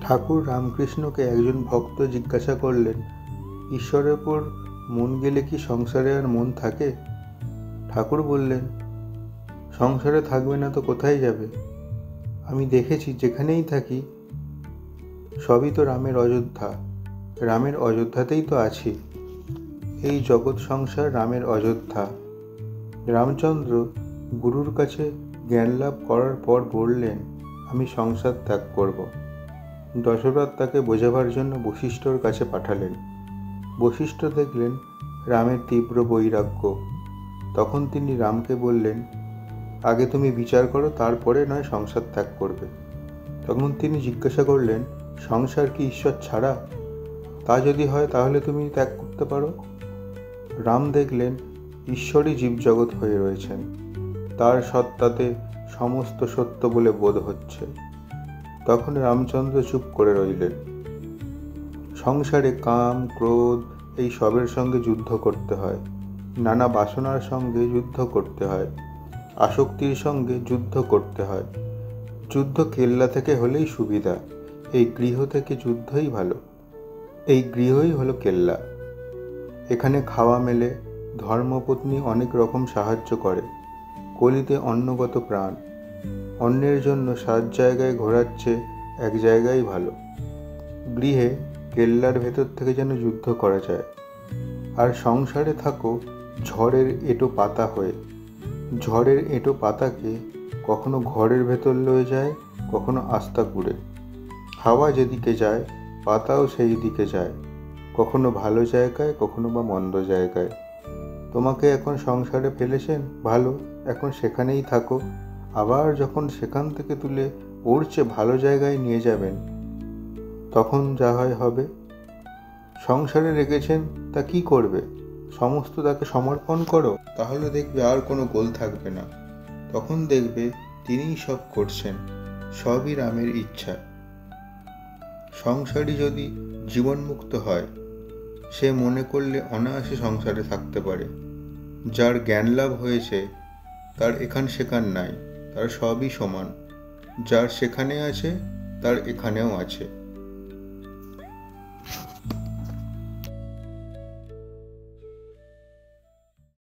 ঠাকুর রামকৃষ্ণকে একজন ভক্ত জিজ্ঞাসা করলেন, ঈশ্বরের ওপর মন গেলে কি সংসারে আর মন থাকে? ঠাকুর বললেন, সংসারে থাকবে না তো কোথায় যাবে? আমি দেখেছি যেখানেই থাকি সবই তো রামের অযোধ্যা। রামের অযোধ্যাতেই তো আছি। এই জগৎ সংসার রামের অযোধ্যা। রামচন্দ্র গুরুর কাছে জ্ঞান লাভ করার পর বললেন, আমি সংসার ত্যাগ করব। দশরথ তাকে বোঝাবার জন্য বশিষ্ঠর কাছে পাঠালেন। বশিষ্ঠ দেখলেন রামের তীব্র বৈরাগ্য। তখন তিনি রামকে বললেন, আগে তুমি বিচার করো, তারপরে নয় সংসার ত্যাগ করবে। তখন তিনি জিজ্ঞাসা করলেন, সংসার কি ঈশ্বর ছাড়া? তা যদি হয় তাহলে তুমি ত্যাগ করতে পারো। রাম দেখলেন ঈশ্বরই জীবজগৎ হয়ে রয়েছেন, তার সত্তাতে সমস্ত সত্য বলে বোধ হচ্ছে। তখন রামচন্দ্র চুপ করে রইলেন। সংসারে কাম, ক্রোধ এই সবের সঙ্গে যুদ্ধ করতে হয়, নানা বাসনার সঙ্গে যুদ্ধ করতে হয়, আসক্তির সঙ্গে যুদ্ধ করতে হয়। যুদ্ধ কেল্লা থেকে হলেই সুবিধা, এই গৃহ থেকে যুদ্ধই ভালো। এই গৃহই হলো কেল্লা। এখানে খাওয়া মেলে, ধর্মপত্নী অনেক রকম সাহায্য করে। কলিতে অন্নগত প্রাণ, অন্যের জন্য 7 জায়গায় ঘোরাচ্ছে এক জায়গায় ভালো। গৃহে কেল্লার ভেতর থেকে যেন যুদ্ধ করা যায়। আর সংসারে থাকো ঝড়ের এঁটো পাতা হয়ে। ঝড়ের এঁটো পাতাকে কখনো ঘরের ভেতর লয়ে যায়, কখনো আস্তা কুড়ে। হাওয়া যেদিকে যায় পাতাও সেই দিকে যায়, কখনো ভালো জায়গায়, কখনো বা মন্দ জায়গায়। তোমাকে এখন সংসারে ফেলেছেন, ভালো, এখন সেখানেই থাকো। আবার যখন সেখান থেকে তুলে ওর চেয়ে ভালো জায়গায় নিয়ে যাবেন, তখন যা হয় হবে। সংসারে রেখেছেন, তা কি করবে? সমস্ত তাকে সমর্পণ করো, তাহলে দেখবে আর কোনো গোল থাকবে না। তখন দেখবে তিনিই সব করছেন, সবই রামের ইচ্ছা। সংসারী যদি জীবনমুক্ত হয়, সে মনে করলে অনায়াসে সংসারে থাকতে পারে। যার জ্ঞান লাভ হয়েছে তার এখান সেখান নাই, তার সবই সমান। যার সেখানে আছে তার এখানেও আছে।